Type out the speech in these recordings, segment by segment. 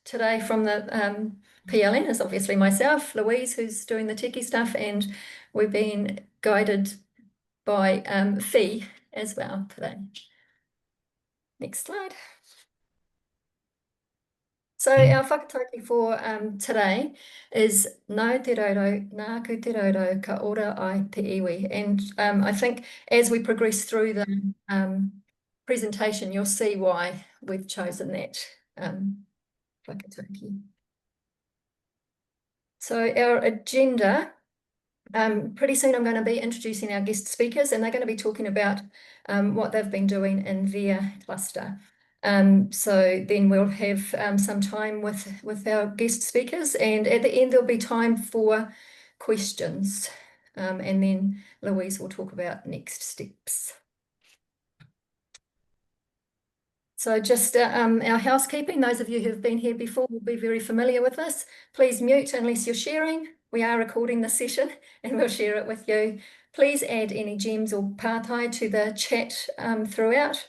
today from the PLN is obviously myself, Louise, who's doing the techie stuff, and we've been guided by He as well today. Next slide. So our whakataukī for today is Nau te roro, nāku te roro, ka ora ai te iwi. And I think as we progress through the presentation, you'll see why we've chosen that whakataukī. So our agenda, pretty soon I'm going to be introducing our guest speakers, and they're going to be talking about what they've been doing in their cluster. So then we'll have some time with our guest speakers, and at the end there'll be time for questions, and then Louise will talk about next steps. So just our housekeeping, those of you who have been here before will be very familiar with this. Please mute unless you're sharing. We are recording this session and we'll share it with you. Please add any gems or pātai to the chat throughout.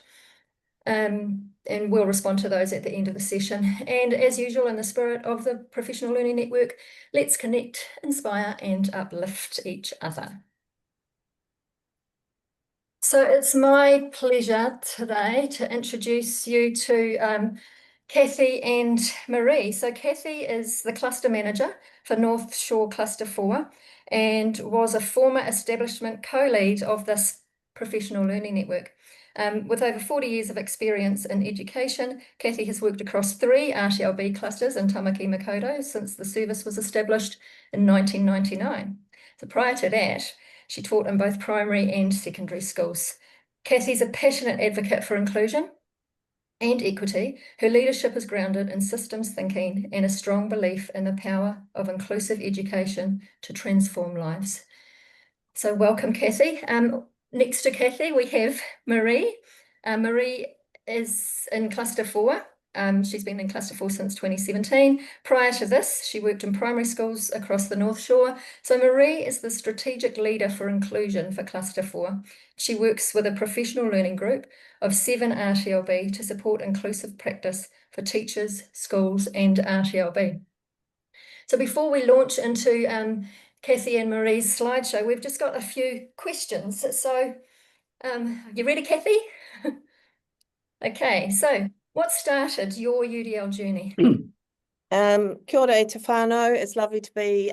And we'll respond to those at the end of the session. And as usual, in the spirit of the Professional Learning Network, let's connect, inspire and uplift each other. So it's my pleasure today to introduce you to Cathy and Maree. So Cathy is the cluster manager for North Shore Cluster 4 and was a former establishment co-lead of this Professional Learning Network. With over 40 years of experience in education, Cathy has worked across 3 RTLB clusters in Tamaki Makaurau since the service was established in 1999. So prior to that, she taught in both primary and secondary schools. Cathy's a passionate advocate for inclusion and equity. Her leadership is grounded in systems thinking and a strong belief in the power of inclusive education to transform lives. So welcome, Cathy. Next to Cathy, we have Maree. Maree is in Cluster 4. She's been in Cluster 4 since 2017. Prior to this, she worked in primary schools across the North Shore. So Maree is the strategic leader for inclusion for Cluster 4. She works with a professional learning group of 7 RTLB to support inclusive practice for teachers, schools and RTLB. So before we launch into Cathy and Maree's slideshow, we've just got a few questions. So you ready, Cathy? Okay, so what started your UDL journey? Kia ora e te whānau. It's lovely to be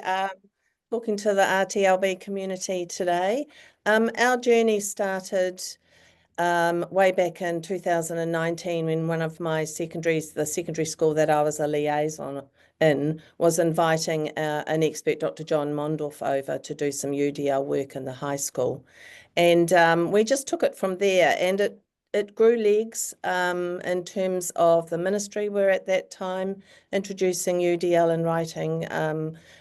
talking to the RTLB community today. Our journey started way back in 2019 when one of my secondaries, the secondary school that I was a liaison in, was inviting an expert, Dr. John Mondorf, over to do some UDL work in the high school. And we just took it from there, and it grew legs in terms of the ministry. We're at that time introducing UDL and writing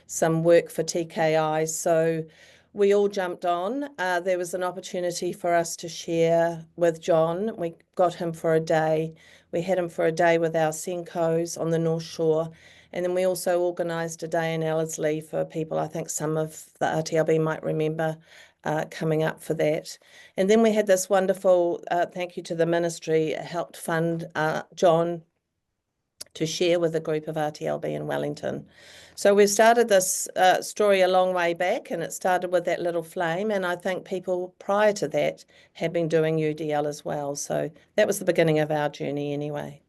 some work for TKI. So we all jumped on. There was an opportunity for us to share with John. We got him for a day. We had him for a day with our Senkos on the North Shore. And then we also organised a day in Ellerslie for people. I think some of the RTLB might remember coming up for that. And then we had this wonderful, thank you to the ministry, helped fund John to share with a group of RTLB in Wellington. So we started this story a long way back, and it started with that little flame, and I think people prior to that had been doing UDL as well. So that was the beginning of our journey anyway.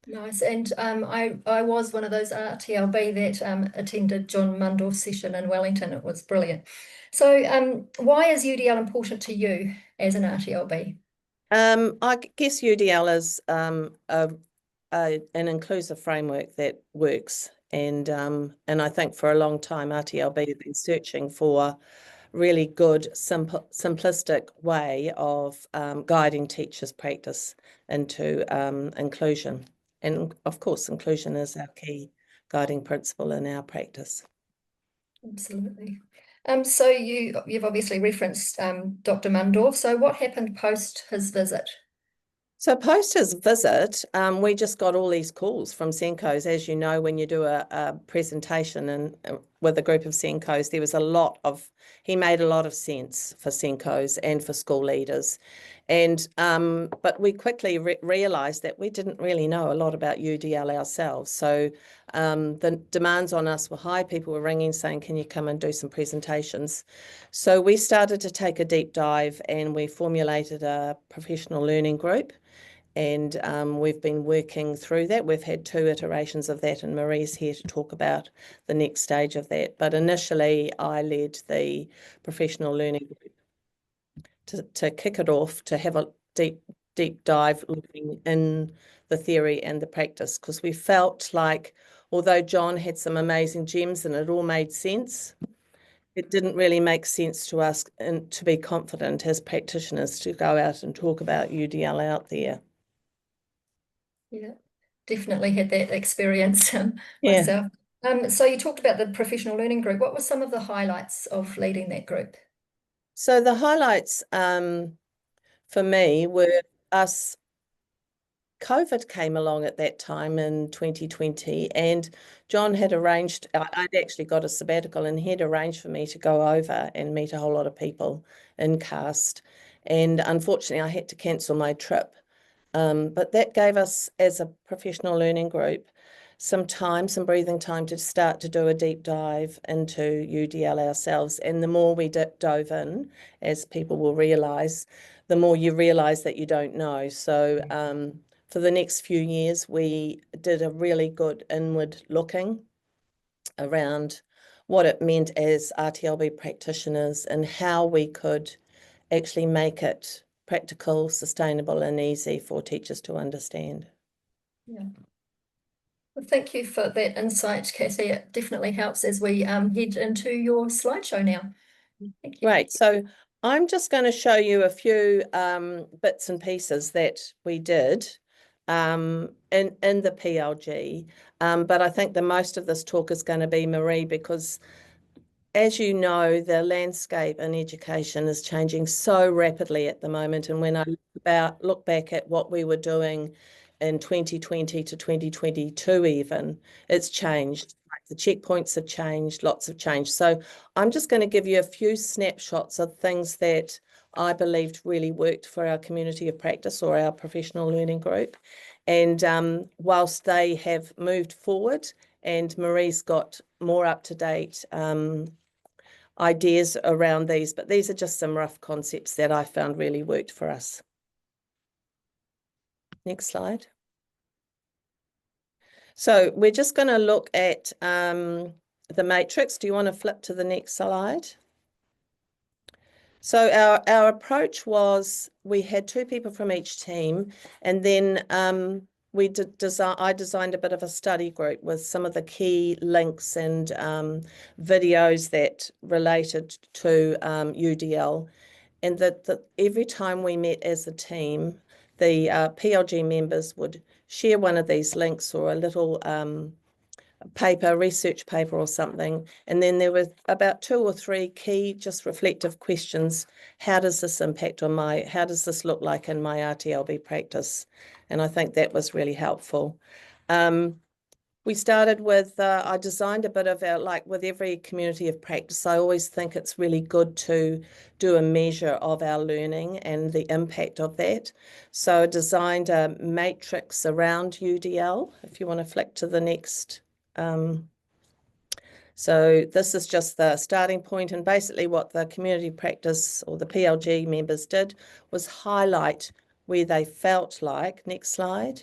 Nice. And I was one of those RTLB that attended John Mondorf's session in Wellington. It was brilliant. So why is UDL important to you as an RTLB? I guess UDL is an inclusive framework that works. And I think for a long time, RTLB have been searching for really good, simplistic way of guiding teachers' practice into inclusion. And of course, inclusion is our key guiding principle in our practice. Absolutely. So you've obviously referenced Dr. Mondorf. So what happened post his visit? So post his visit, we just got all these calls from Senkos. As you know, when you do a presentation with a group of Senkos, there was he made a lot of sense for Senkos and for school leaders. And but we quickly realized that we didn't really know a lot about UDL ourselves. So the demands on us were high. People were ringing saying, can you come and do some presentations? So we started to take a deep dive and we formulated a professional learning group. And we've been working through that. We've had 2 iterations of that, and Maree's here to talk about the next stage of that. But initially, I led the professional learning group to kick it off, to have a deep dive looking in the theory and the practice, because we felt like, although John had some amazing gems and it all made sense, it didn't really make sense to us and to be confident as practitioners to go out and talk about UDL out there. Yeah, definitely had that experience Yeah. myself. So you talked about the professional learning group. What were some of the highlights of leading that group? So the highlights for me were us. COVID came along at that time in 2020, and John had arranged, I'd actually got a sabbatical, and he'd arranged for me to go over and meet a whole lot of people in cast. And unfortunately, I had to cancel my trip. But that gave us, as a professional learning group, some time, some breathing time to start to do a deep dive into UDL ourselves. And the more we dove in, as people will realise, the more you realise that you don't know. So for the next few years, we did a really good inward looking around what it meant as RTLB practitioners and how we could actually make it practical, sustainable, and easy for teachers to understand. Yeah. Well, thank you for that insight, Cathy. It definitely helps as we head into your slideshow now. Thank you. Great. So I'm just going to show you a few bits and pieces that we did in the PLG. But I think the most of this talk is going to be Maree, because as you know, the landscape in education is changing so rapidly at the moment. And when I look back at what we were doing in 2020 to 2022 even, it's changed. Like the checkpoints have changed, lots have changed. So I'm just going to give you a few snapshots of things that I believed really worked for our community of practice or our professional learning group. And whilst they have moved forward, and Maree's got more up-to-date ideas around these, but these are just some rough concepts that I found really worked for us. Next slide. So we're just going to look at the matrix. Do you want to flip to the next slide? So our approach was, we had 2 people from each team, and then I designed a bit of a study group with some of the key links and videos that related to UDL, and that every time we met as a team, the PLG members would share one of these links or a little research paper or something, and then there were about 2 or 3 key just reflective questions. How does this how does this look like in my RTLB practice? And I think that was really helpful. We started with, I designed a bit of like with every community of practice, I always think it's really good to do a measure of our learning and the impact of that. So I designed a matrix around UDL, if you want to flick to the next. So this is just the starting point, and basically what the community practice or the PLG members did was highlight where they felt like, next slide,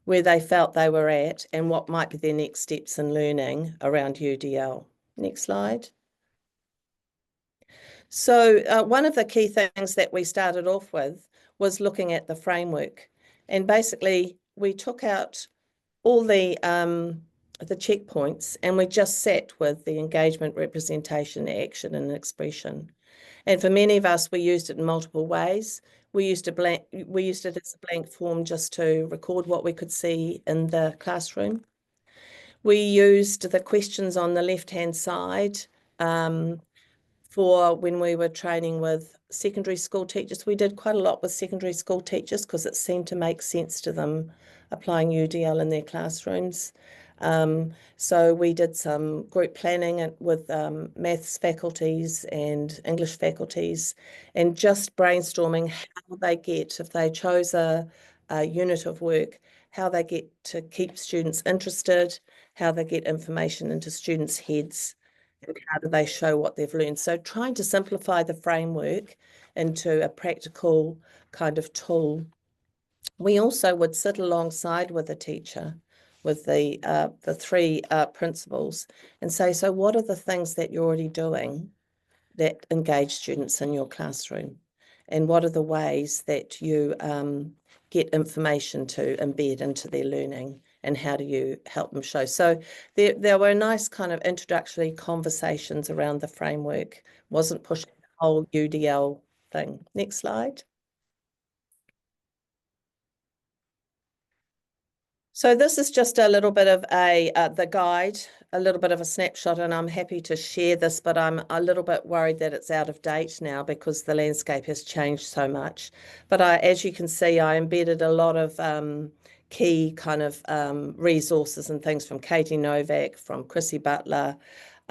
where they felt they were at and what might be their next steps in learning around UDL. Next slide. So one of the key things that we started off with was looking at the framework, and basically we took out all the checkpoints, and we just sat with the engagement, representation, action, and expression. And for many of us, we used it in multiple ways. We used it as a blank form just to record what we could see in the classroom. We used the questions on the left-hand side for when we were training with secondary school teachers. We did quite a lot with secondary school teachers because it seemed to make sense to them applying UDL in their classrooms. So we did some group planning with maths faculties and English faculties, and just brainstorming how they get, if they chose a unit of work, how they get to keep students interested, how they get information into students' heads, and how do they show what they've learned. So trying to simplify the framework into a practical kind of tool. We also would sit alongside with a teacher, with the three principals, and say, so what are the things that you're already doing that engage students in your classroom? And what are the ways that you get information to embed into their learning? And how do you help them show? So there were nice kind of introductory conversations around the framework. Wasn't pushing the whole UDL thing. Next slide. So this is just a little bit of the guide, a little bit of a snapshot, and I'm happy to share this, but I'm a little bit worried that it's out of date now because the landscape has changed so much. But as you can see, I embedded a lot of key kind of resources and things from Katie Novak, from Chrissy Butler,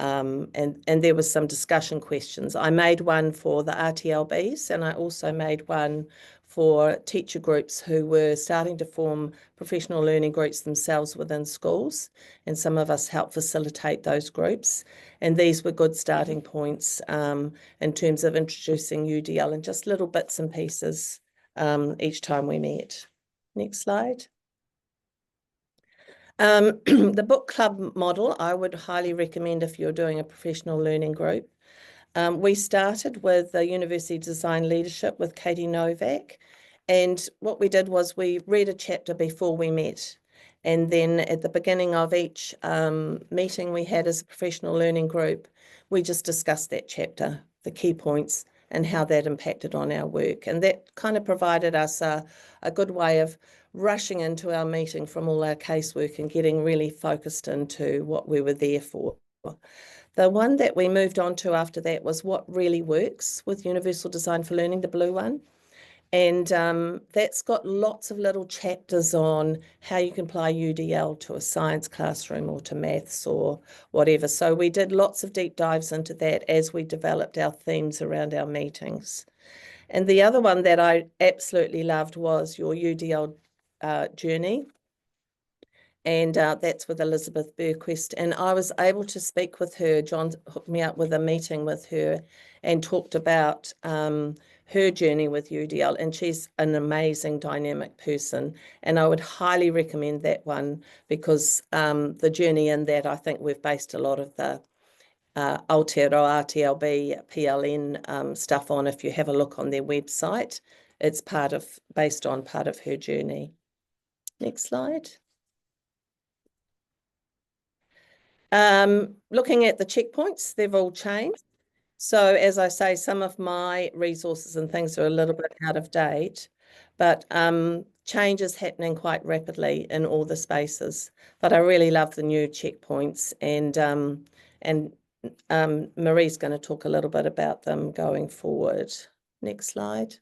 and there was some discussion questions. I made one for the RTLBs, and I also made one for teacher groups who were starting to form professional learning groups themselves within schools, and some of us helped facilitate those groups. And these were good starting points in terms of introducing UDL and just little bits and pieces each time we met. Next slide. The book club model, I would highly recommend if you're doing a professional learning group. We started with the University Design Leadership with Katie Novak. And what we did was we read a chapter before we met. And then at the beginning of each meeting we had as a professional learning group, we just discussed that chapter, the key points, and how that impacted on our work. And that kind of provided us a good way of rushing into our meeting from all our casework and getting really focused into what we were there for. The one that we moved on to after that was what really works with Universal Design for Learning, the blue one. And that's got lots of little chapters on how you can apply UDL to a science classroom or to maths or whatever. So we did lots of deep dives into that as we developed our themes around our meetings. And the other one that I absolutely loved was your UDL journey. And that's with Elizabeth Burquest. And I was able to speak with her. John hooked me up with a meeting with her and talked about her journey with UDL. And she's an amazing, dynamic person. And I would highly recommend that one because the journey in that, I think we've based a lot of the Aotearoa, RTLB, PLN stuff on. If you have a look on their website, it's based on part of her journey. Next slide. Looking at the checkpoints, they've all changed. So as I say, some of my resources and things are a little bit out of date, but change is happening quite rapidly in all the spaces. But I really love the new checkpoints, and Maree's going to talk a little bit about them going forward. Next slide.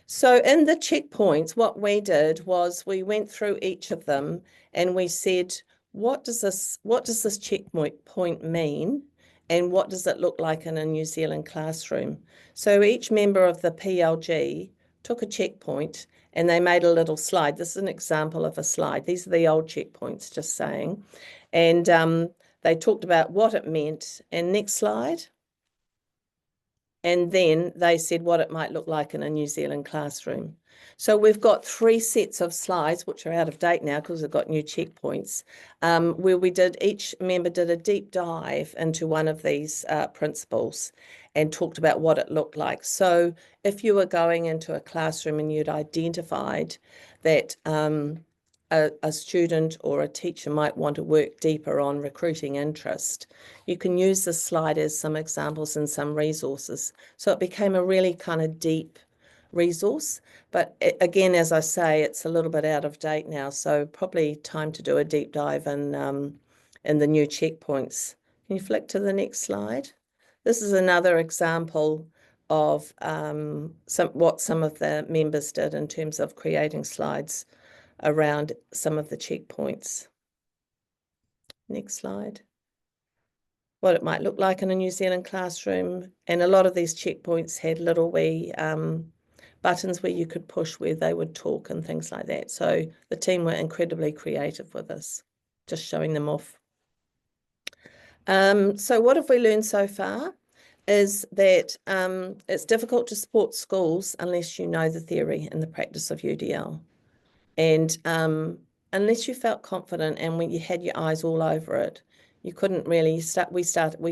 So in the checkpoints, what we did was we went through each of them and we said, what does this checkpoint mean? And what does it look like in a New Zealand classroom? So each member of the PLG took a checkpoint and they made a little slide. This is an example of a slide. These are the old checkpoints, just saying. And they talked about what it meant. And next slide. And then they said what it might look like in a New Zealand classroom. So we've got 3 sets of slides, which are out of date now because we've got new checkpoints, where each member did a deep dive into one of these principles and talked about what it looked like. So if you were going into a classroom and you'd identified that a student or a teacher might want to work deeper on recruiting interest, you can use this slide as some examples and some resources. So it became a really kind of deep resource. But again, as I say, it's a little bit out of date now. So probably time to do a deep dive in the new checkpoints. Can you flick to the next slide? This is another example of what some of the members did in terms of creating slides around some of the checkpoints. Next slide. What it might look like in a New Zealand classroom. And a lot of these checkpoints had little wee buttons where you could push where they would talk and things like that. So the team were incredibly creative with this, just showing them off. So what have we learned so far is that it's difficult to support schools unless you know the theory and the practice of UDL. And unless you felt confident and when you had your eyes all over it, you couldn't really start. We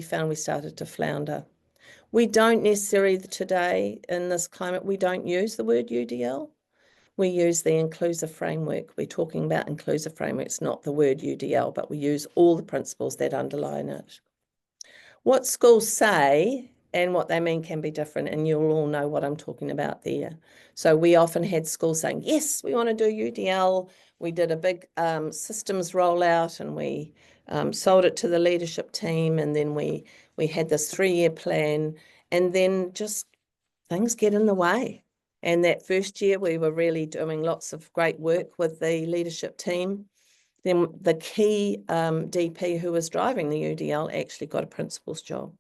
found we started to flounder. We don't necessarily today in this climate, we don't use the word UDL. We use the inclusive framework. We're talking about inclusive frameworks, not the word UDL, but we use all the principles that underline it. What schools say and what they mean can be different, and you'll all know what I'm talking about there. So we often had schools saying, yes, we want to do UDL. We did a big systems rollout and we sold it to the leadership team, and then we had this 3-year plan, and then just things get in the way. And that first year we were really doing lots of great work with the leadership team. Then the key DP who was driving the UDL actually got a principal's job.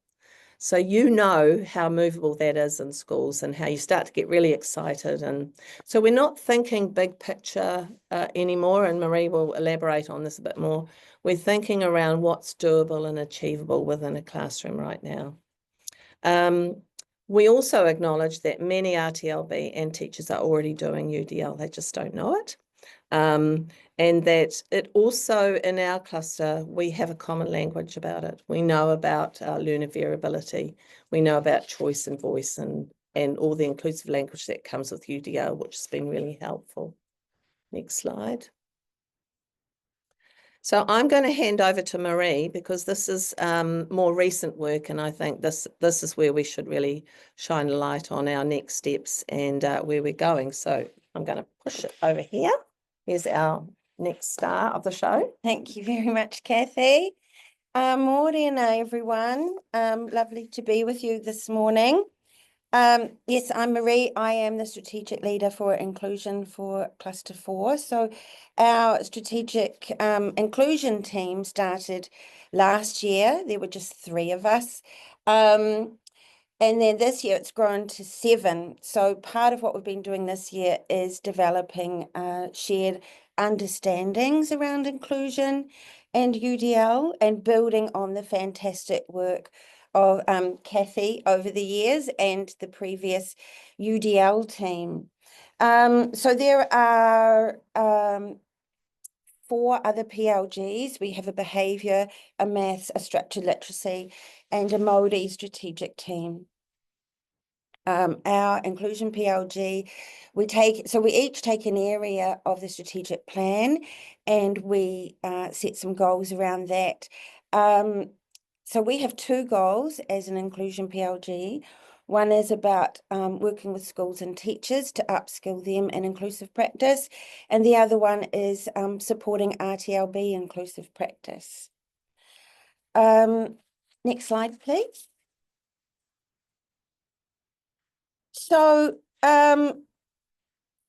So you know how movable that is in schools and how you start to get really excited. And so we're not thinking big picture anymore, and Maree will elaborate on this a bit more. We're thinking around what's doable and achievable within a classroom right now. We also acknowledge that many RTLB and teachers are already doing UDL, they just don't know it. And that it also, in our cluster, we have a common language about it. We know about learner variability. We know about choice and voice and all the inclusive language that comes with UDL, which has been really helpful. Next slide. So I'm going to hand over to Maree because this is more recent work, and I think this is where we should really shine a light on our next steps and where we're going. So I'm going to push it over here. Here's our next star of the show. Thank you very much, Cathy. Morena, everyone. Lovely to be with you this morning. Yes, I'm Maree. I am the strategic leader for inclusion for Cluster 4. So our strategic inclusion team started last year. There were just 3 of us. And then this year it's grown to 7. So part of what we've been doing this year is developing shared understandings around inclusion and UDL and building on the fantastic work of Cathy over the years and the previous UDL team. So there are 4 other PLGs. We have a behaviour, a maths, a structured literacy, and a Māori strategic team. Our Inclusion PLG, we each take an area of the strategic plan and we set some goals around that. So we have 2 goals as an Inclusion PLG. One is about working with schools and teachers to upskill them in inclusive practice, and the other one is supporting RTLB inclusive practice. Next slide, please. So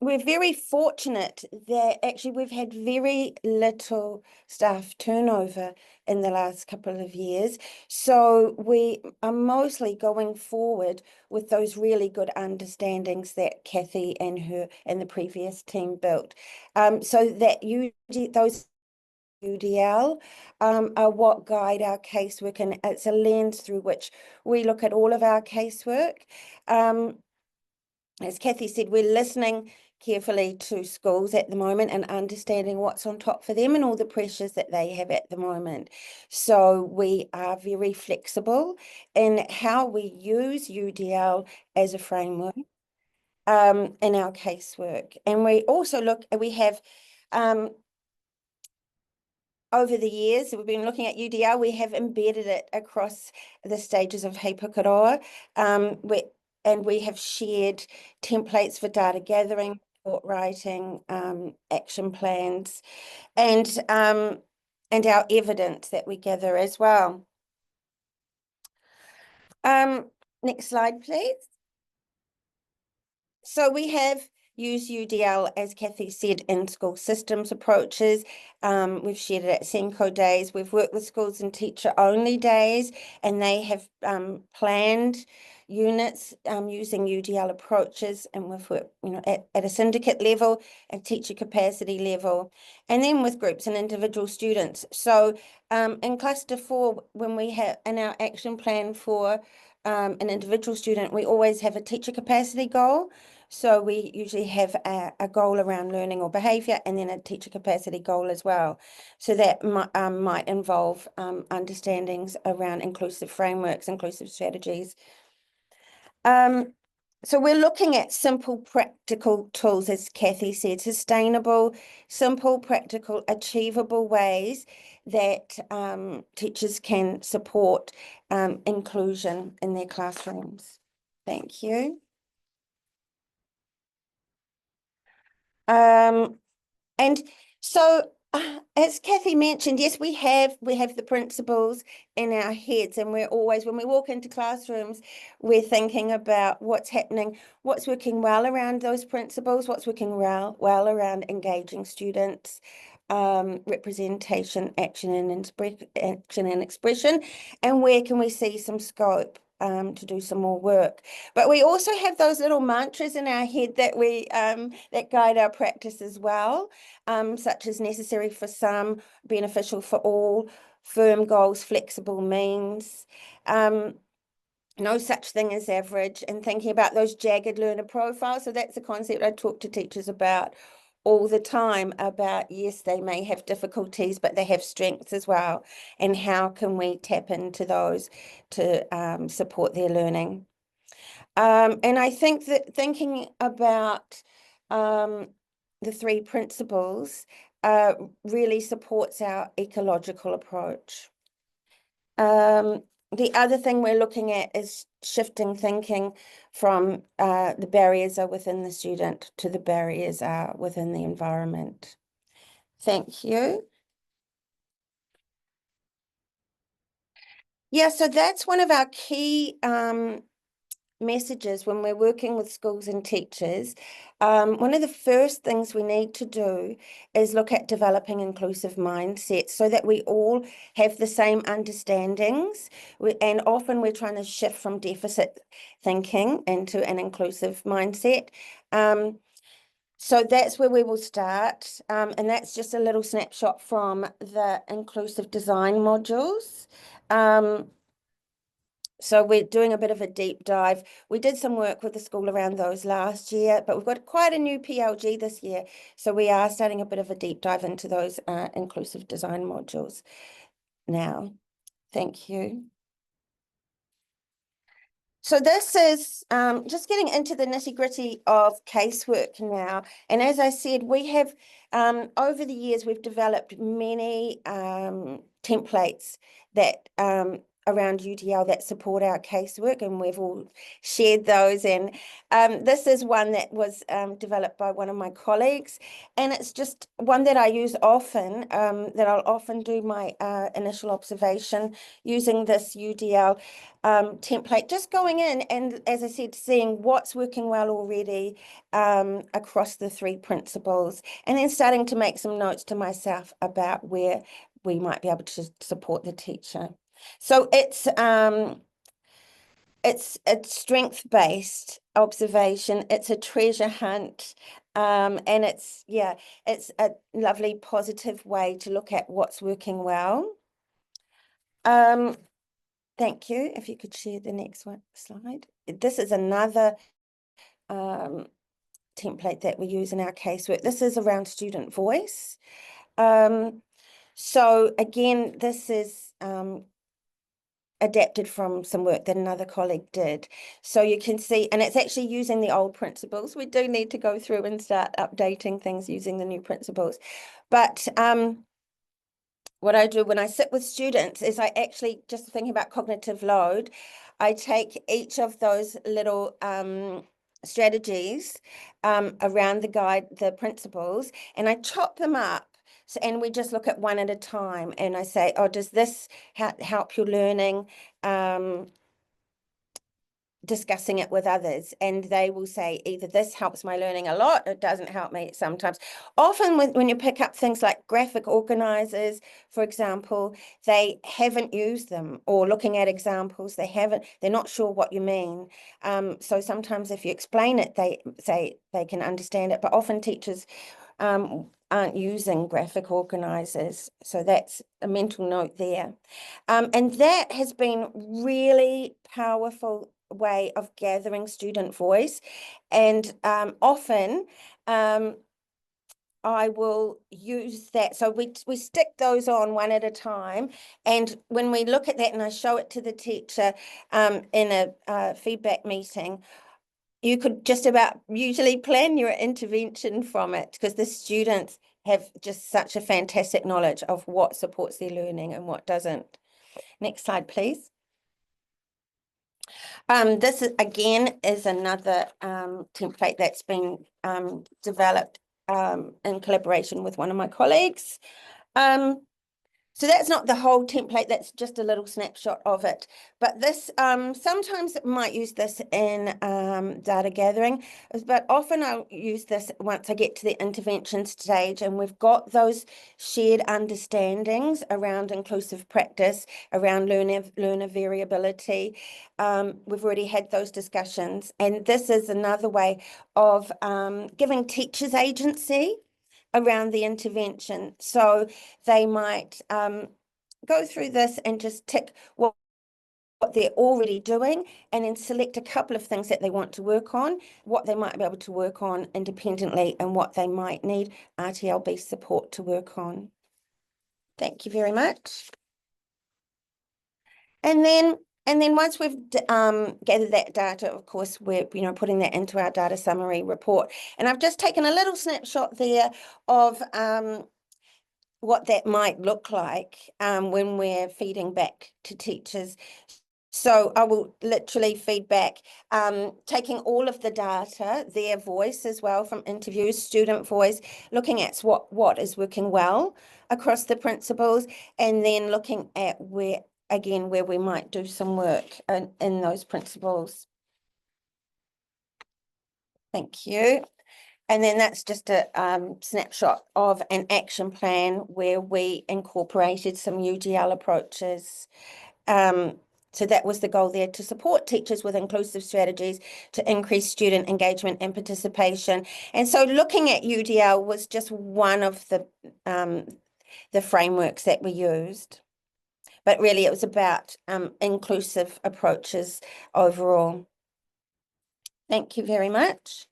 we're very fortunate that actually we've had very little staff turnover in the last couple of years. So we are mostly going forward with those really good understandings that Cathy and the previous team built. So that those UDL are what guide our casework, and it's a lens through which we look at all of our casework. As Cathy said, we're listening carefully to schools at the moment and understanding what's on top for them and all the pressures that they have at the moment. So we are very flexible in how we use UDL as a framework in our casework. And we also we have over the years, we've been looking at UDL, we have embedded it across the stages of He Pikorua. And we have shared templates for data gathering, report writing, action plans, and our evidence that we gather as well. Next slide, please. So we have use UDL, as Cathy said, in school systems approaches. We've shared it at SENCO days. We've worked with schools in teacher-only days, and they have planned units using UDL approaches, and we've worked, at a syndicate level, at teacher capacity level, and then with groups and individual students. So in cluster 4, when we have in our action plan for an individual student, we always have a teacher capacity goal. So we usually have a goal around learning or behaviour, and then a teacher capacity goal as well. So that might involve understandings around inclusive frameworks, inclusive strategies. So we're looking at simple, practical tools, as Cathy said, sustainable, simple, practical, achievable ways that teachers can support inclusion in their classrooms. Thank you. And so, as Cathy mentioned, yes, we have the principles in our heads, and we're always, when we walk into classrooms, we're thinking about what's happening, what's working well around those principles, what's working well around engaging students, representation, action and expression, and where can we see some scope to do some more work. But we also have those little mantras in our head that we that guide our practice as well, such as necessary for some, beneficial for all, firm goals, flexible means, no such thing as average, and thinking about those jagged learner profiles. So that's a concept I talk to teachers about all the time, about, yes, they may have difficulties, but they have strengths as well. And how can we tap into those to support their learning? And I think that thinking about the 3 principles really supports our ecological approach. The other thing we're looking at is shifting thinking from the barriers are within the student to the barriers are within the environment. Thank you. Yeah, so that's one of our key messages when we're working with schools and teachers. One of the first things we need to do is look at developing inclusive mindsets so that we all have the same understandings. And often we're trying to shift from deficit thinking into an inclusive mindset. So that's where we will start. And that's just a little snapshot from the inclusive design modules. So we're doing a bit of a deep dive. We did some work with the school around those last year, but we've got quite a new PLG this year. So we are starting a bit of a deep dive into those inclusive design modules now. Thank you. So this is just getting into the nitty-gritty of casework now. And as I said, we have, over the years, we've developed many templates that around UDL that support our casework, and we've all shared those. And this is one that was developed by one of my colleagues, and it's just one that I use often, that I'll often do my initial observation using this UDL template, just going in and, as I said, seeing what's working well already across the 3 principles, and then starting to make some notes to myself about where we might be able to support the teacher. So it's a strength-based observation. It's a treasure hunt, and it's a lovely positive way to look at what's working well. Thank you. If you could share the next slide. This is another template that we use in our casework. This is around student voice. So again, this is adapted from some work that another colleague did. So you can see, and it's actually using the old principles. We do need to go through and start updating things using the new principles. But what I do when I sit with students is I actually, just thinking about cognitive load, I take each of those little strategies around the principles, and I chop them up. So, and we just look at one at a time, and I say, oh, does this help your learning? discussing it with others, and they will say either this helps my learning a lot, it doesn't help me sometimes. Often when you pick up things like graphic organizers, for example, they haven't used them, or looking at examples, they're not sure what you mean. So sometimes if you explain it, they say they can understand it, but often teachers aren't using graphic organizers. So that's a mental note there. And that has been really powerful way of gathering student voice. And often I will use that. So we stick those on one at a time. And when we look at that and I show it to the teacher in a feedback meeting, you could just about usually plan your intervention from it, because the students have just such a fantastic knowledge of what supports their learning and what doesn't. Next slide, please. This is, again, is another template that's been developed in collaboration with one of my colleagues. So that's not the whole template, that's just a little snapshot of it. But this, sometimes I might use this in data gathering, but often I'll use this once I get to the intervention stage and we've got those shared understandings around inclusive practice, around learner variability. We've already had those discussions, and this is another way of giving teachers agency around the intervention. So they might go through this and just tick what they're already doing, and then select a couple of things that they want to work on, what they might be able to work on independently, and what they might need RTLB support to work on. Thank you very much. And then once we've gathered that data, of course, we're putting that into our data summary report. And I've just taken a little snapshot there of what that might look like when we're feeding back to teachers. So I will literally feed back, taking all of the data, their voice as well from interviews, student voice, looking at what is working well across the principles, and then looking at where we might do some work in those principles. Thank you. And then that's just a snapshot of an action plan where we incorporated some UDL approaches. So that was the goal there, to support teachers with inclusive strategies to increase student engagement and participation. And so looking at UDL was just one of the frameworks that we used. But really it was about inclusive approaches overall. Thank you very much.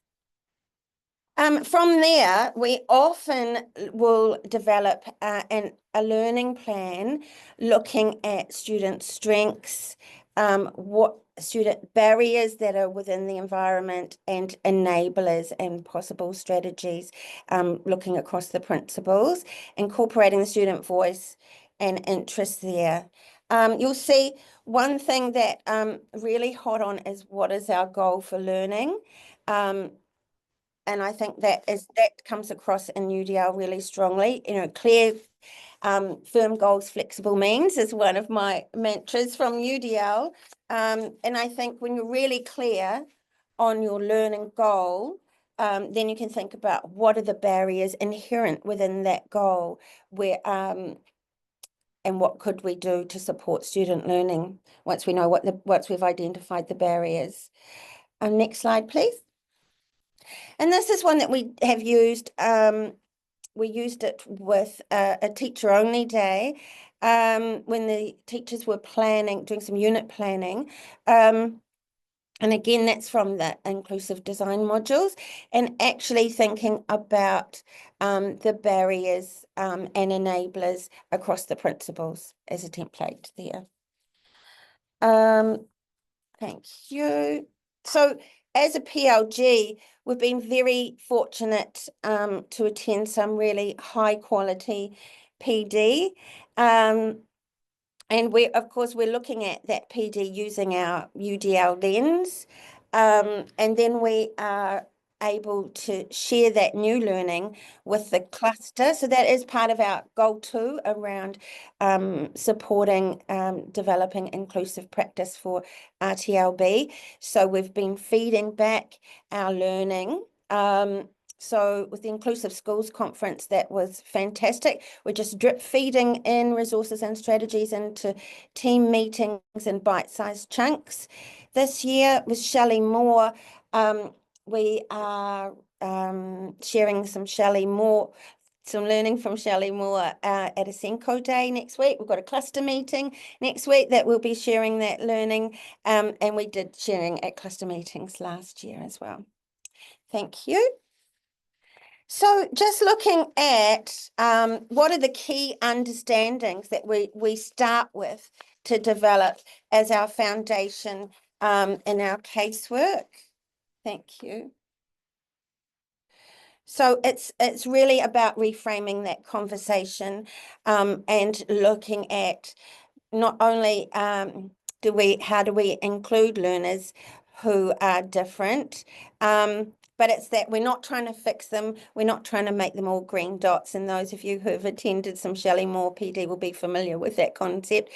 From there, we often will develop a learning plan looking at student strengths, what student barriers that are within the environment, and enablers and possible strategies, looking across the principles, incorporating the student voice and interest there. You'll see one thing that really hot on is what is our goal for learning. And I think that comes across in UDL really strongly. Clear, firm goals, flexible means is one of my mantras from UDL. And I think when you're really clear on your learning goal, then you can think about what are the barriers inherent within that goal, where and what could we do to support student learning once we know once we've identified the barriers. Next slide, please. And this is one that we have used. We used it with a teacher-only day when the teachers were doing some unit planning. And again, that's from the inclusive design modules, and actually thinking about the barriers and enablers across the principles as a template there. Thank you. So as a PLG, we've been very fortunate to attend some really high quality PD. And of course, we're looking at that PD using our UDL lens. And then we are able to share that new learning with the cluster. So that is part of our goal 2 around supporting developing inclusive practice for RTLB. So we've been feeding back our learning. So with the Inclusive Schools Conference, that was fantastic. We're just drip feeding in resources and strategies into team meetings in bite-sized chunks. This year with Shelley Moore, we are sharing some learning from Shelley Moore at a Senko Day next week. We've got a cluster meeting next week that we'll be sharing that learning. And we did sharing at cluster meetings last year as well. Thank you. So just looking at what are the key understandings that we start with to develop as our foundation in our casework. Thank you. So it's really about reframing that conversation and looking at not only how do we include learners who are different, but it's that we're not trying to fix them. We're not trying to make them all green dots. And those of you who have attended some Shelley Moore PD will be familiar with that concept.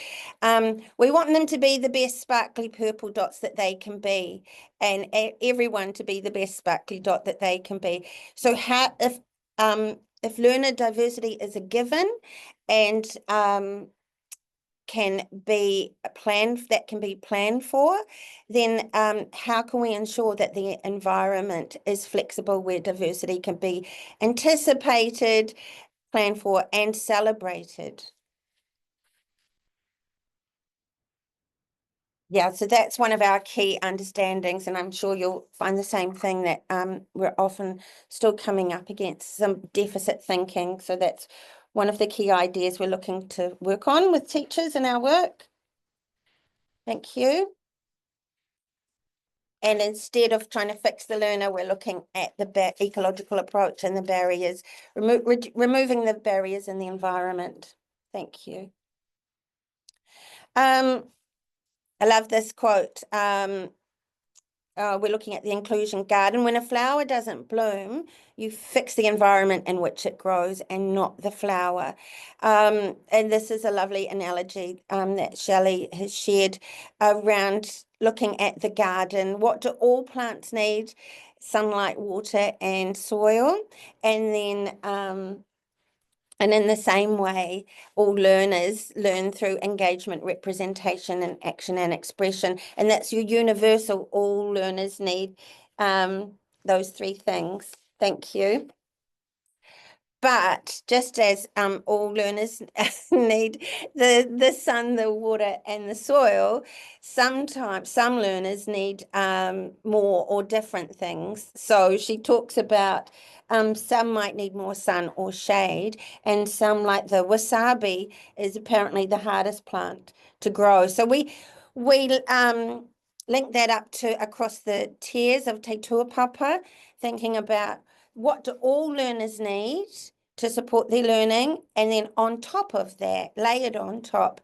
We want them to be the best sparkly purple dots that they can be, and everyone to be the best sparkly dot that they can be. So if learner diversity is a given and can be planned for, then how can we ensure that the environment is flexible where diversity can be anticipated, planned for, and celebrated? Yeah, so that's one of our key understandings, and I'm sure you'll find the same thing, that we're often still coming up against some deficit thinking. So that's one of the key ideas we're looking to work on with teachers in our work. Thank you. And instead of trying to fix the learner, we're looking at the ecological approach and the barriers, removing the barriers in the environment. Thank you. I love this quote. We're looking at the inclusion garden. When a flower doesn't bloom, you fix the environment in which it grows and not the flower. And this is a lovely analogy that Shelley has shared around looking at the garden. What do all plants need? Sunlight, water, and soil. And then and in the same way, all learners learn through engagement, representation, and action and expression. And that's your universal. All learners need those 3 things. Thank you. But just as all learners need the sun, the water, and the soil, sometimes some learners need more or different things. So she talks about some might need more sun or shade, and some, like the wasabi, is apparently the hardest plant to grow. So we link that up to across the tiers of Te Tuapapa, thinking about what do all learners need to support their learning, and then on top of that, layered on top,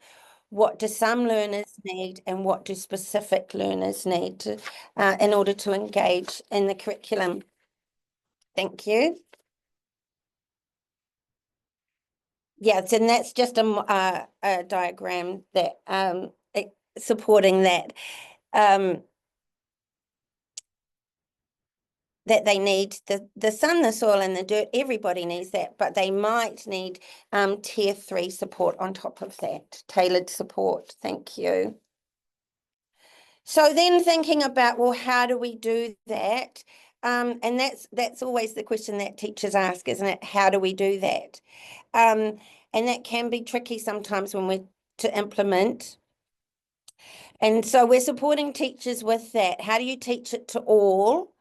what do some learners need and what do specific learners need to, in order to engage in the curriculum. Thank you. Yes, and that's just a diagram that supporting that. That they need the sun, the soil, and the dirt. Everybody needs that, but they might need tier 3 support on top of that, tailored support. Thank you. So then thinking about, well, how do we do that? And that's always the question that teachers ask, isn't it? How do we do that? And that can be tricky sometimes when we're to implement. And so we're supporting teachers with that. How do you teach it to all?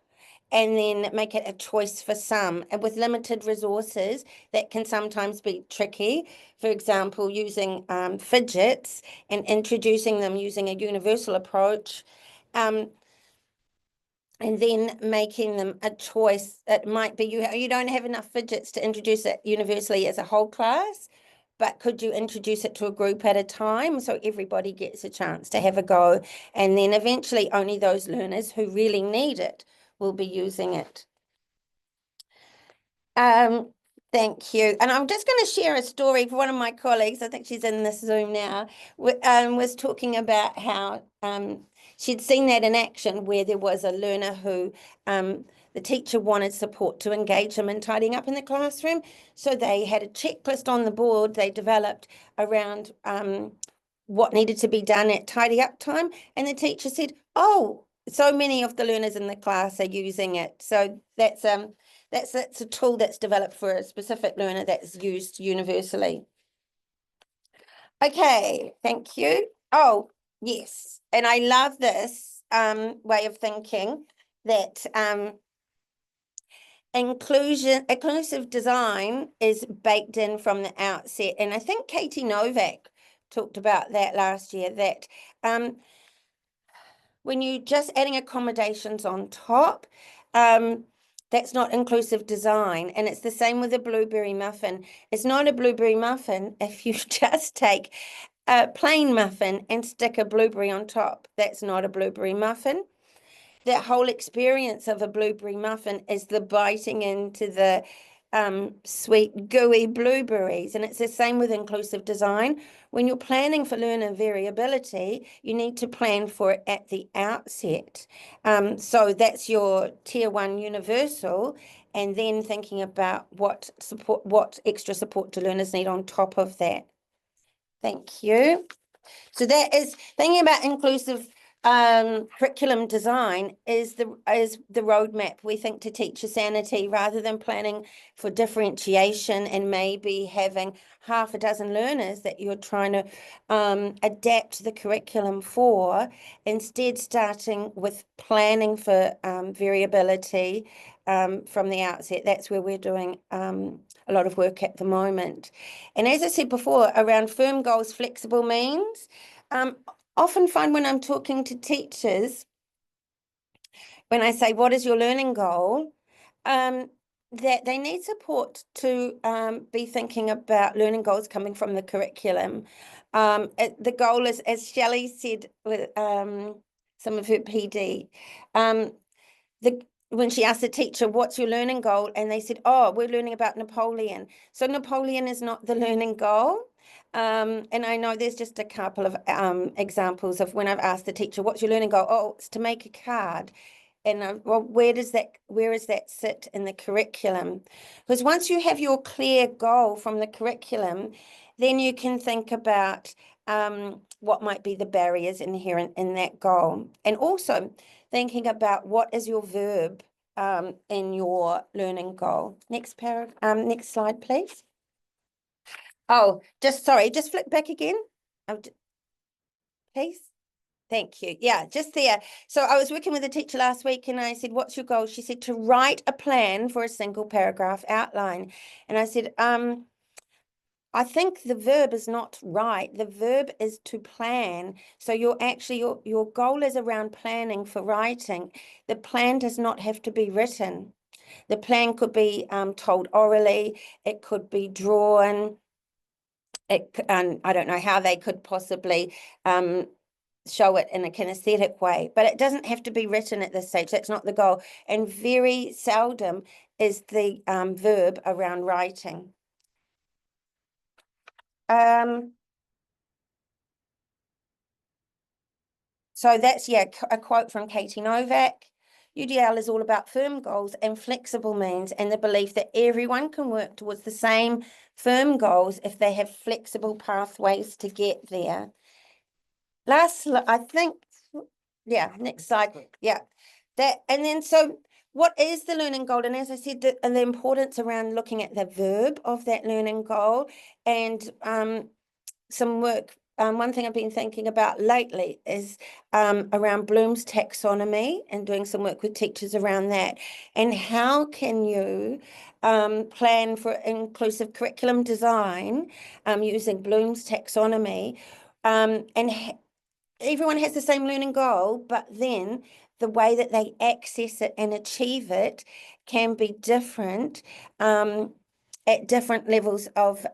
And then make it a choice for some. And with limited resources, that can sometimes be tricky. For example, using fidgets and introducing them using a universal approach, and then making them a choice. It might be you don't have enough fidgets to introduce it universally as a whole class, but could you introduce it to a group at a time so everybody gets a chance to have a go? And then eventually only those learners who really need it will be using it. Thank you. And I'm just going to share a story for one of my colleagues. I think she's in this Zoom now. Was talking about how she'd seen that in action, where there was a learner who the teacher wanted support to engage them in tidying up in the classroom. So they had a checklist on the board they developed around what needed to be done at tidy up time. And the teacher said, oh, so many of the learners in the class are using it. So that's a tool that's developed for a specific learner that's used universally. Okay, thank you. Oh, yes. And I love this way of thinking that inclusive design is baked in from the outset. And I think Katie Novak talked about that last year, that when you just adding accommodations on top, that's not inclusive design. And it's the same with a blueberry muffin. It's not a blueberry muffin if you just take a plain muffin and stick a blueberry on top. That's not a blueberry muffin. That whole experience of a blueberry muffin is the biting into the sweet, gooey blueberries. And it's the same with inclusive design. When you're planning for learner variability, you need to plan for it at the outset. So that's your tier 1 universal, and then thinking about what extra support do learners need on top of that. Thank you. So that is thinking about inclusive curriculum design is the roadmap, we think, to teacher sanity, rather than planning for differentiation and maybe having half a dozen learners that you're trying to adapt the curriculum for. Instead, starting with planning for variability from the outset. That's where we're doing a lot of work at the moment. And as I said before, around firm goals, flexible means, often find when I'm talking to teachers, when I say, what is your learning goal? That they need support to be thinking about learning goals coming from the curriculum. The goal is, as Shelley said with some of her PD, when she asked the teacher, what's your learning goal? And they said, oh, we're learning about Napoleon. So Napoleon is not the learning goal. And I know there's just a couple of examples of when I've asked the teacher, what's your learning goal? Oh, it's to make a card. And well, where is that sit in the curriculum? Because once you have your clear goal from the curriculum, then you can think about what might be the barriers inherent in that goal. And also thinking about what is your verb in your learning goal. Next slide, please. Oh, just flip back again. Please. Thank you. Yeah, just there. So I was working with a teacher last week and I said, what's your goal? She said to write a plan for a single paragraph outline. And I said, I think the verb is not right. The verb is to plan. So your goal is around planning for writing. The plan does not have to be written. The plan could be told orally. It could be drawn. I don't know how they could possibly show it in a kinesthetic way, but it doesn't have to be written at this stage. That's not the goal. And very seldom is the verb around writing. So that's, yeah, a quote from Katie Novak. UDL is all about firm goals and flexible means, and the belief that everyone can work towards the same firm goals if they have flexible pathways to get there. I think, yeah, next slide. Yeah, and then so what is the learning goal? And as I said, the importance around looking at the verb of that learning goal, and some work. One thing I've been thinking about lately is around Bloom's taxonomy, and doing some work with teachers around that. And how can you plan for inclusive curriculum design using Bloom's taxonomy? And everyone has the same learning goal, but then the way that they access it and achieve it can be different. at different levels of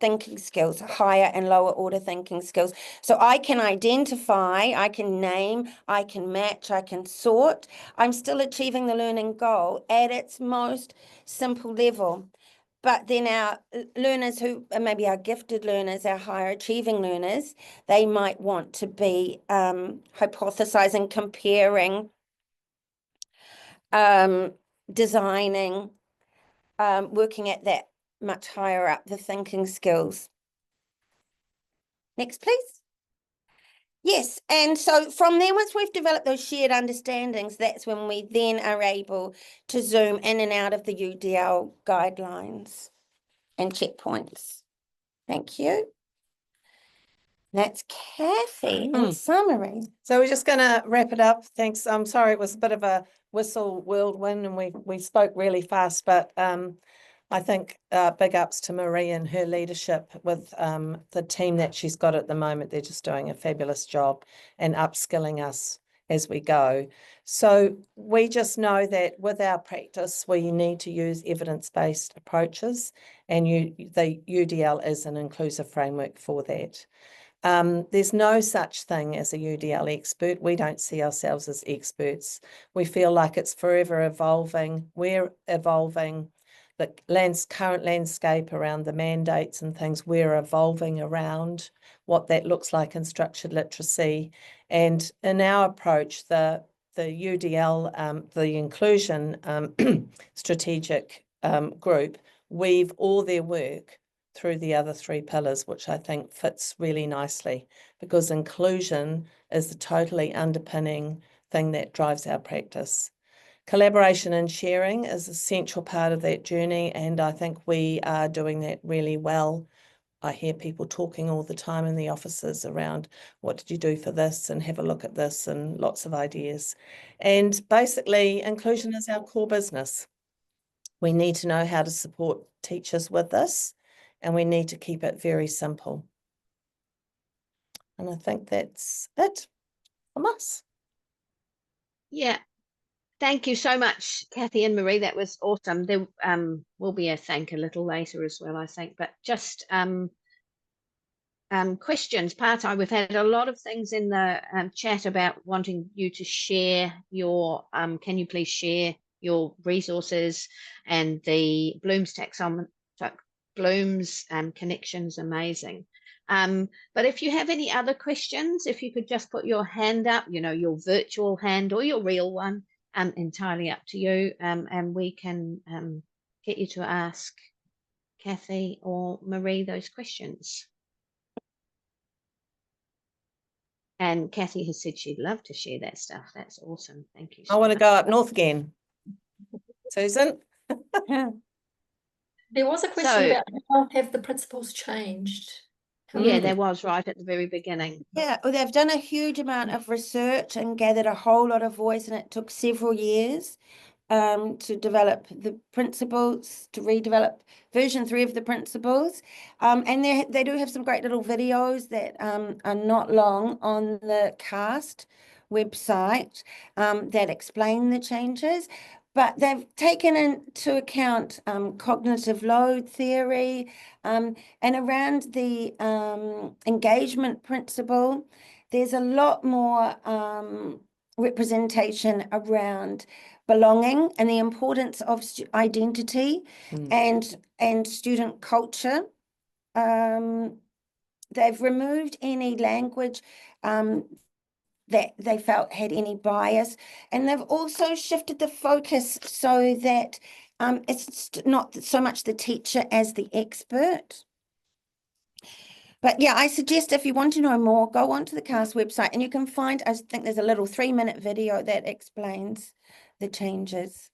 thinking skills, higher and lower order thinking skills. So I can identify, I can name, I can match, I can sort. I'm still achieving the learning goal at its most simple level. But then our learners who maybe our gifted learners, our higher achieving learners, they might want to be hypothesizing, comparing, designing, working at that much higher up the thinking skills. Next, please. Yes, and so from there, once we've developed those shared understandings, that's when we then are able to zoom in and out of the UDL guidelines and checkpoints. Thank you. That's Cathy in summary. So we're just going to wrap it up. Thanks. I'm sorry, it was a bit of a whistle whirlwind and we spoke really fast, but I think big ups to Maree and her leadership with the team that she's got at the moment. They're just doing a fabulous job and upskilling us as we go. So we just know that with our practice, we need to use evidence-based approaches, and the UDL is an inclusive framework for that. There's no such thing as a UDL expert. We don't see ourselves as experts. We feel like it's forever evolving. We're evolving. The current landscape around the mandates and things, we're evolving around what that looks like in structured literacy. And in our approach, the UDL, the inclusion strategic group, weave all their work through the other three pillars, which I think fits really nicely, because inclusion is the totally underpinning thing that drives our practice. Collaboration and sharing is an essential part of that journey, and I think we are doing that really well. I hear people talking all the time in the offices around what did you do for this and have a look at this, and lots of ideas. And basically, inclusion is our core business. We need to know how to support teachers with this, and we need to keep it very simple. And I think that's it from us. Yeah. Thank you so much, Cathy and Maree. That was awesome. There will be a thank a little later as well, I think. But just questions. Part-time, we've had a lot of things in the chat about wanting you to share your, can you please share your resources and the Bloom's taxonomy, Bloom's connections, amazing. But if you have any other questions, if you could just put your hand up, you know, your virtual hand or your real one, entirely up to you, and we can get you to ask Cathy or Maree those questions. And Cathy has said she'd love to share that stuff. That's awesome. Thank you so I want to much. go up north again. Susan? There was a question about how have the principles changed? Yeah, there was right at the very beginning. Yeah, well, they've done a huge amount of research and gathered a whole lot of voice, and it took several years to develop the principles, to redevelop version 3 of the principles. And they do have some great little videos that are not long on the CAST website that explain the changes. But they've taken into account cognitive load theory, and around the engagement principle, there's a lot more representation around belonging and the importance of identity and student culture. They've removed any language that they felt had any bias, and they've also shifted the focus so that it's not so much the teacher as the expert. But yeah, I suggest if you want to know more, go onto the CAST website and you can find, I think there's a little 3-minute video that explains the changes.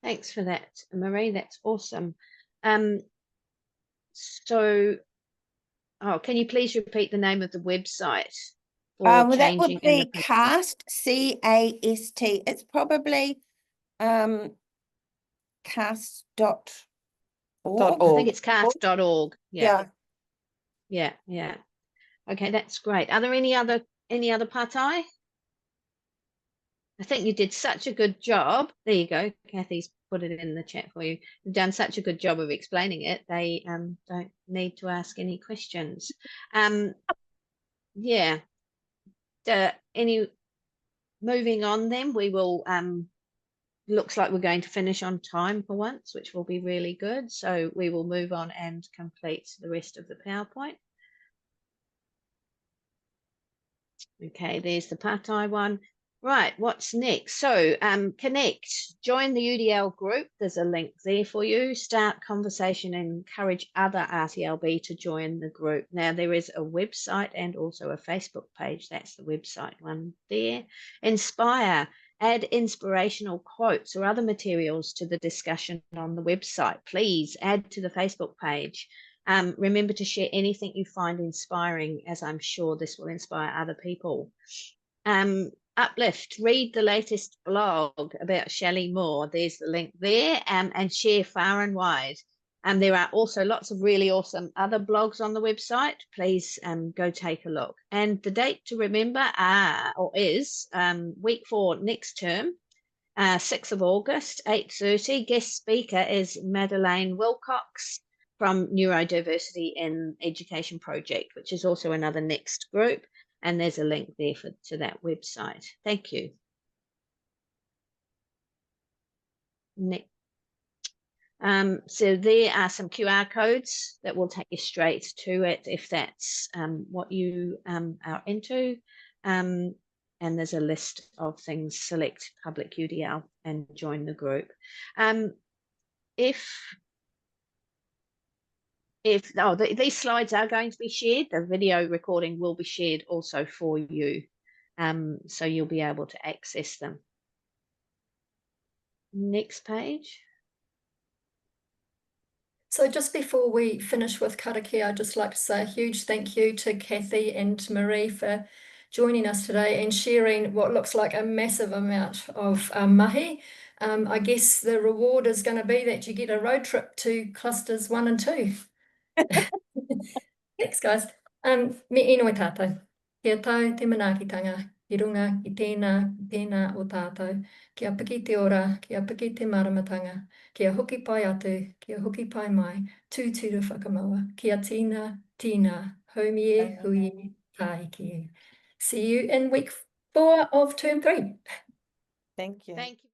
Thanks for that, Maree. That's awesome. So, can you please repeat the name of the website? Well, that would be CAST, C-A-S-T. It's probably cast.org. I think it's cast.org. Yeah. Yeah. Okay, that's great. Are there any other patai? I think you did such a good job. There you go. Cathy's put it in the chat for you. You've done such a good job of explaining it. They don't need to ask any questions. Yeah. Moving on then, we will, looks like we're going to finish on time for once, which will be really good. So we will move on and complete the rest of the PowerPoint. Okay, there's the Patai one. Right, what's next? So connect, join the UDL group. There's a link there for you. Start conversation and encourage other RTLB to join the group. Now there is a website and also a Facebook page. That's the website one there. Inspire, add inspirational quotes or other materials to the discussion on the website. Please add to the Facebook page. Remember to share anything you find inspiring, as I'm sure this will inspire other people. Uplift, read the latest blog about Shelley Moore. There's the link there, and share far and wide. There are also lots of really awesome other blogs on the website. Please go take a look. And the date to remember is week 4 next term, 6th of August, 8:30. Guest speaker is Madeleine Wilcox from Neurodiversity in Education Project, which is also another next group. And there's a link there to that website. Thank you. Next. So there are some QR codes that will take you straight to it if that's what you are into. And there's a list of things. Select Public UDL and join the group. These slides are going to be shared. The video recording will be shared also for you, so you'll be able to access them. Next page. So just before we finish with karakia, I'd just like to say a huge thank you to Cathy and Maree for joining us today and sharing what looks like a massive amount of mahi. I guess the reward is going to be that you get a road trip to clusters 1 and 2. Thanks, guys. Me inoi tātou. Kia tau te manaakitanga, i runga i tēnā o tātou. Kia piki te ora, kia piki te maramatanga, kia hoki pai atu, kia hoki pai mai, tūturu whakamaua, kia tīnā, haumie, hui, tāiki. See you in week 4 of term 3. Thank you. Thank you.